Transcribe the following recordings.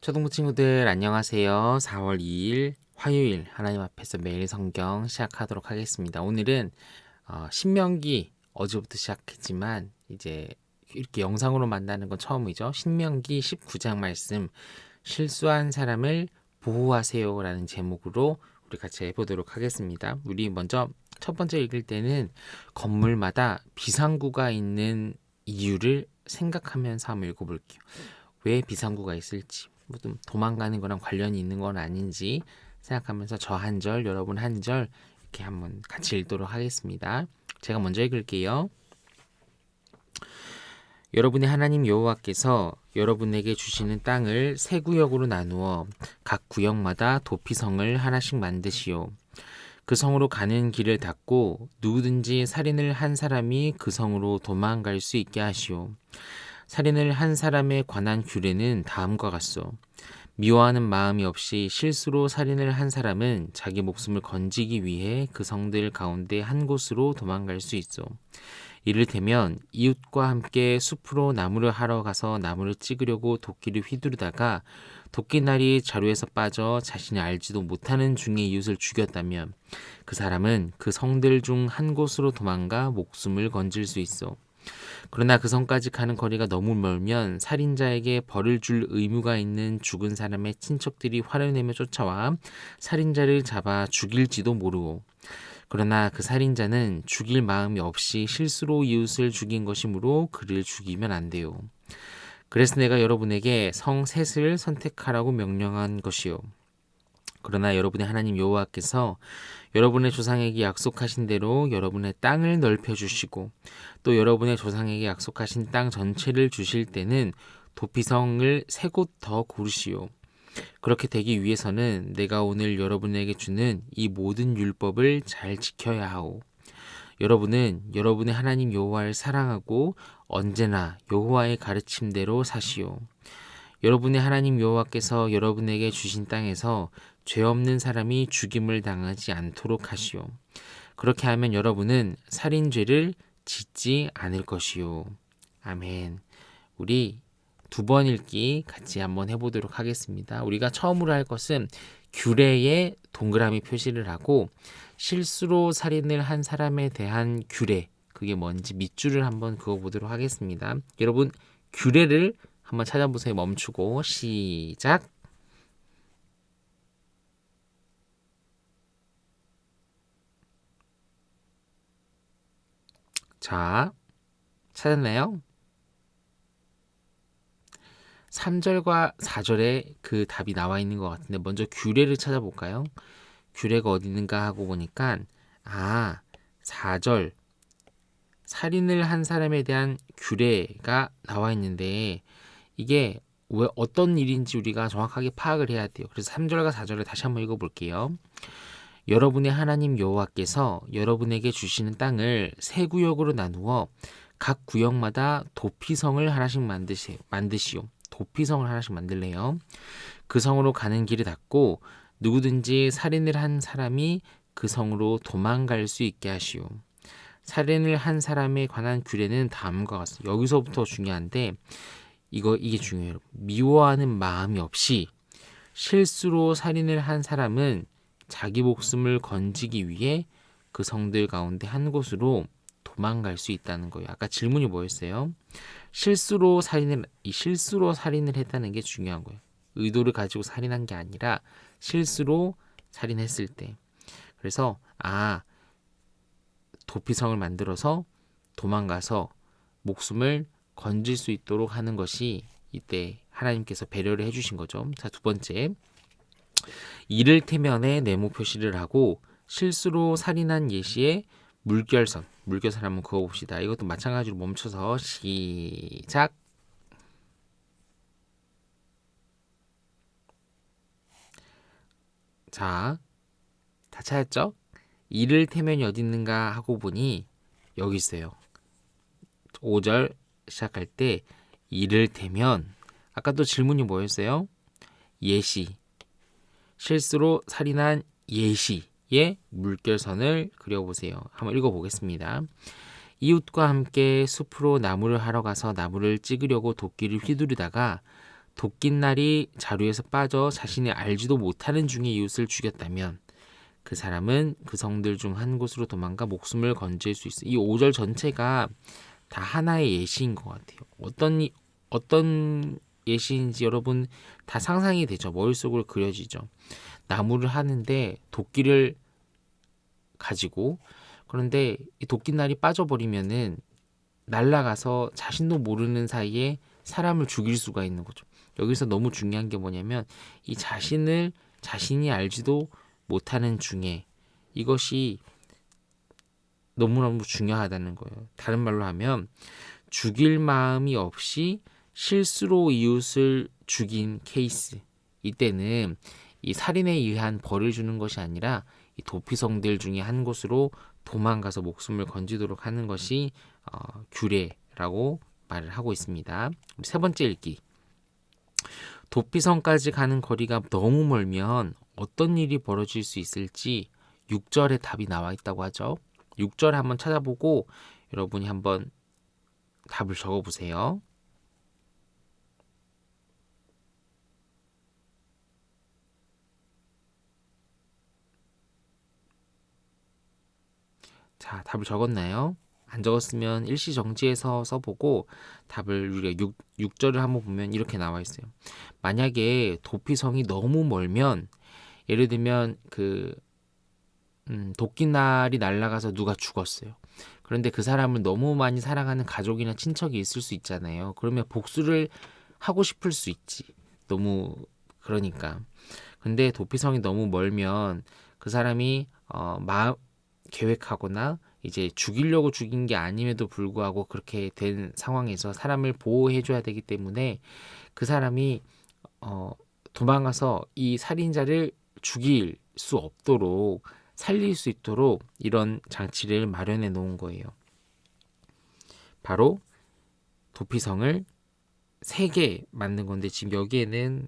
초등부 친구들 안녕하세요. 4월 2일 화요일 하나님 앞에서 매일 성경 시작하도록 하겠습니다. 오늘은 신명기 어제부터 시작했지만 이제 이렇게 영상으로 만나는 건 처음이죠. 신명기 19장 말씀 실수한 사람을 보호하세요라는 제목으로 우리 같이 해보도록 하겠습니다. 우리 먼저 첫 번째 읽을 때는 건물마다 비상구가 있는 이유를 생각하면서 한번 읽어볼게요. 왜 비상구가 있을지, 도망가는 거랑 관련이 있는 건 아닌지 생각하면서 저 한 절, 여러분 한 절 이렇게 한번 같이 읽도록 하겠습니다. 제가 먼저 읽을게요. 여러분의 하나님 여호와께서 여러분에게 주시는 땅을 세 구역으로 나누어 각 구역마다 도피성을 하나씩 만드시오. 그 성으로 가는 길을 닫고 누구든지 살인을 한 사람이 그 성으로 도망갈 수 있게 하시오. 살인을 한 사람에 관한 규례는 다음과 같소. 미워하는 마음이 없이 실수로 살인을 한 사람은 자기 목숨을 건지기 위해 그 성들 가운데 한 곳으로 도망갈 수 있어. 이를테면 이웃과 함께 숲으로 나무를 하러 가서 나무를 찍으려고 도끼를 휘두르다가 도끼날이 자루에서 빠져 자신이 알지도 못하는 중에 이웃을 죽였다면 그 사람은 그 성들 중 한 곳으로 도망가 목숨을 건질 수 있어. 그러나 그 성까지 가는 거리가 너무 멀면 살인자에게 벌을 줄 의무가 있는 죽은 사람의 친척들이 화를 내며 쫓아와 살인자를 잡아 죽일지도 모르고, 그러나 그 살인자는 죽일 마음이 없이 실수로 이웃을 죽인 것이므로 그를 죽이면 안 돼요. 그래서 내가 여러분에게 성 셋을 선택하라고 명령한 것이요. 그러나 여러분의 하나님 여호와께서 여러분의 조상에게 약속하신 대로 여러분의 땅을 넓혀주시고 또 여러분의 조상에게 약속하신 땅 전체를 주실 때는 도피성을 세 곳 더 고르시오. 그렇게 되기 위해서는 내가 오늘 여러분에게 주는 이 모든 율법을 잘 지켜야 하오. 여러분은 여러분의 하나님 여호와를 사랑하고 언제나 여호와의 가르침대로 사시오. 여러분의 하나님 여호와께서 여러분에게 주신 땅에서 죄 없는 사람이 죽임을 당하지 않도록 하시오. 그렇게 하면 여러분은 살인죄를 짓지 않을 것이요. 아멘. 우리 두 번 읽기 같이 한번 해보도록 하겠습니다. 우리가 처음으로 할 것은 규례에 동그라미 표시를 하고 실수로 살인을 한 사람에 대한 규례, 그게 뭔지 밑줄을 한번 그어보도록 하겠습니다. 여러분 규례를 한번 찾아보세요. 멈추고 시작. 자, 찾았나요? 3절과 4절에 그 답이 나와 있는 것 같은데 먼저 규례를 찾아볼까요? 규례가 어디 있는가 하고 보니까 4절 살인을 한 사람에 대한 규례가 나와 있는데 이게 왜 어떤 일인지 우리가 정확하게 파악을 해야 돼요. 그래서 3절과 4절을 다시 한번 읽어볼게요. 여러분의 하나님 여호와께서 여러분에게 주시는 땅을 세 구역으로 나누어 각 구역마다 도피성을 하나씩 만드시오. 도피성을 하나씩 만들래요. 그 성으로 가는 길을 닫고 누구든지 살인을 한 사람이 그 성으로 도망갈 수 있게 하시오. 살인을 한 사람에 관한 규례는 다음과 같습니다. 여기서부터 중요한데 이게 중요해요. 미워하는 마음이 없이 실수로 살인을 한 사람은 자기 목숨을 건지기 위해 그 성들 가운데 한 곳으로 도망갈 수 있다는 거예요. 아까 질문이 뭐였어요? 실수로 살인을 했다는 게 중요한 거예요. 의도를 가지고 살인한 게 아니라 실수로 살인했을 때. 그래서 도피성을 만들어서 도망가서 목숨을 건질 수 있도록 하는 것이 이때 하나님께서 배려를 해주신 거죠. 자, 두 번째. 이를테면에 네모 표시를 하고 실수로 살인한 예시에 물결선 한번 그어봅시다. 이것도 마찬가지로 멈춰서 시작. 자, 다 찾았죠? 이를테면이 어디 있는가 하고 보니 여기 있어요. 5절 시작할 때 이를테면 아까 또 질문이 뭐였어요? 예시 실수로 살인한 예시의 물결선을 그려보세요. 한번 읽어보겠습니다. 이웃과 함께 숲으로 나무를 하러 가서 나무를 찍으려고 도끼를 휘두르다가 도끼날이 자루에서 빠져 자신이 알지도 못하는 중에 이웃을 죽였다면 그 사람은 그 성들 중 한 곳으로 도망가 목숨을 건질 수 있어. 이 5절 전체가 다 하나의 예시인 것 같아요. 어떤 예시인지 여러분 다 상상이 되죠. 머릿속으로 그려지죠. 나무를 하는데 도끼를 가지고, 그런데 이 도끼날이 빠져버리면은 날아가서 자신도 모르는 사이에 사람을 죽일 수가 있는 거죠. 여기서 너무 중요한 게 뭐냐면 이 자신이 알지도 못하는 중에, 이것이 너무너무 중요하다는 거예요. 다른 말로 하면 죽일 마음이 없이 실수로 이웃을 죽인 케이스, 이때는 이 살인에 의한 벌을 주는 것이 아니라 이 도피성들 중에 한 곳으로 도망가서 목숨을 건지도록 하는 것이 규례라고 말을 하고 있습니다. 우리 세 번째 읽기. 도피성까지 가는 거리가 너무 멀면 어떤 일이 벌어질 수 있을지 6절에 답이 나와 있다고 하죠. 6절 한번 찾아보고 여러분이 한번 답을 적어보세요. 자, 답을 적었나요? 안 적었으면 일시정지해서 써보고 답을 우리가 6절을 한번 보면 이렇게 나와 있어요. 만약에 도피성이 너무 멀면, 예를 들면 도끼날이 날아가서 누가 죽었어요. 그런데 그 사람을 너무 많이 사랑하는 가족이나 친척이 있을 수 있잖아요. 그러면 복수를 하고 싶을 수 있지. 너무 그러니까. 근데 도피성이 너무 멀면 그 사람이 계획하거나 이제 죽이려고 죽인 게 아님에도 불구하고 그렇게 된 상황에서 사람을 보호해 줘야 되기 때문에 그 사람이 도망가서 이 살인자를 죽일 수 없도록, 살릴 수 있도록 이런 장치를 마련해 놓은 거예요. 바로 도피성을 3개 만든 건데, 지금 여기에는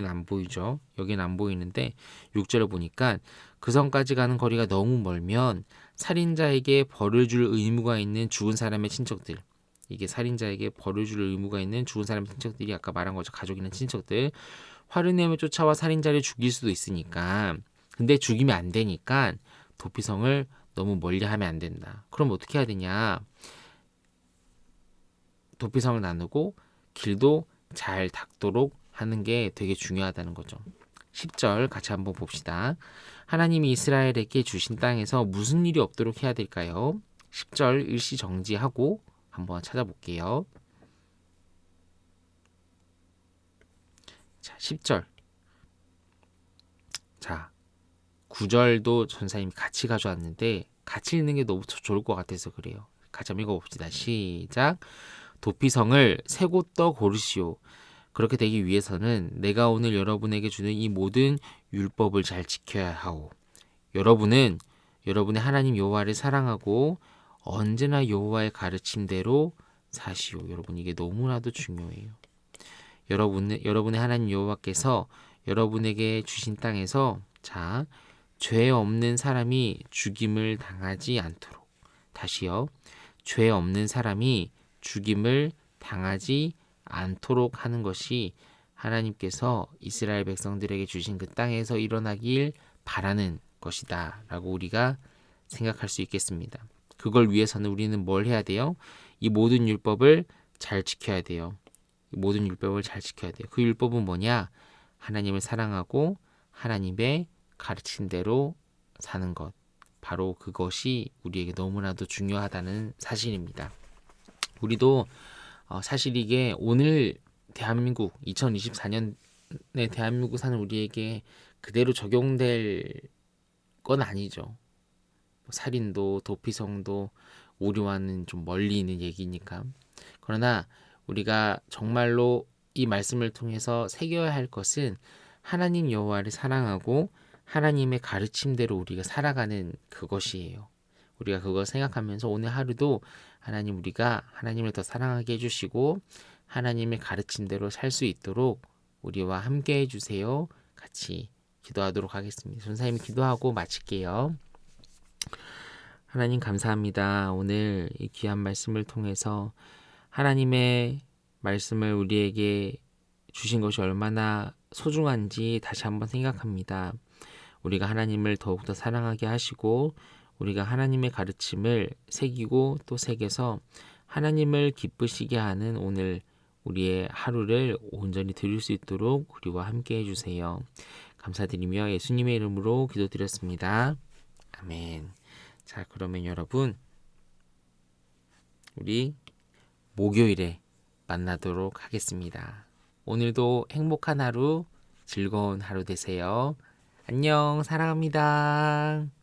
안 보이죠. 여기는 안 보이는데 6절을 보니까 그 성까지 가는 거리가 너무 멀면 살인자에게 벌을 줄 의무가 있는 죽은 사람의 친척들, 이게 살인자에게 벌을 줄 의무가 있는 죽은 사람의 친척들이 아까 말한 거죠. 가족이나 친척들, 화를 내며 쫓아와 살인자를 죽일 수도 있으니까, 근데 죽이면 안 되니까 도피성을 너무 멀리 하면 안 된다. 그럼 어떻게 해야 되냐? 도피성을 나누고 길도 잘 닦도록 하는 게 되게 중요하다는 거죠. 10절 같이 한번 봅시다. 하나님이 이스라엘에게 주신 땅에서 무슨 일이 없도록 해야 될까요? 10절 일시 정지하고 한번 찾아볼게요. 자, 10절. 자, 9절도 전사님이 같이 가져왔는데 같이 읽는 게 너무 좋을 것 같아서 그래요. 같이 한번 읽어봅시다. 시작. 도피성을 세 곳 더 고르시오. 그렇게 되기 위해서는 내가 오늘 여러분에게 주는 이 모든 율법을 잘 지켜야 하오. 여러분은 여러분의 하나님 여호와를 사랑하고 언제나 여호와의 가르침대로 사시오. 여러분, 이게 너무나도 중요해요. 여러분의 하나님 여호와께서 여러분에게 주신 땅에서, 자, 죄 없는 사람이 죽임을 당하지 않도록, 다시요, 죄 없는 사람이 죽임을 당하지 않도록 하는 것이 하나님께서 이스라엘 백성들에게 주신 그 땅에서 일어나길 바라는 것이다 라고 우리가 생각할 수 있겠습니다. 그걸 위해서는 우리는 뭘 해야 돼요? 이 모든 율법을 잘 지켜야 돼요. 이 모든 율법을 잘 지켜야 돼요. 그 율법은 뭐냐? 하나님을 사랑하고 하나님의 가르친 대로 사는 것, 바로 그것이 우리에게 너무나도 중요하다는 사실입니다. 우리도 사실 이게 오늘 대한민국 2024년에 대한민국 사는 우리에게 그대로 적용될 건 아니죠. 살인도 도피성도 우리와는 좀 멀리 있는 얘기니까. 그러나 우리가 정말로 이 말씀을 통해서 새겨야 할 것은 하나님 여호와를 사랑하고 하나님의 가르침대로 우리가 살아가는 그것이에요. 우리가 그걸 생각하면서 오늘 하루도 하나님, 우리가 하나님을 더 사랑하게 해주시고 하나님의 가르침대로 살 수 있도록 우리와 함께 해주세요. 같이 기도하도록 하겠습니다. 전사님이 기도하고 마칠게요. 하나님 감사합니다. 오늘 이 귀한 말씀을 통해서 하나님의 말씀을 우리에게 주신 것이 얼마나 소중한지 다시 한번 생각합니다. 우리가 하나님을 더욱더 사랑하게 하시고 우리가 하나님의 가르침을 새기고 또 새겨서 하나님을 기쁘시게 하는 오늘 우리의 하루를 온전히 드릴 수 있도록 우리와 함께 해주세요. 감사드리며 예수님의 이름으로 기도드렸습니다. 아멘. 자, 그러면 여러분 우리 목요일에 만나도록 하겠습니다. 오늘도 행복한 하루, 즐거운 하루 되세요. 안녕, 사랑합니다.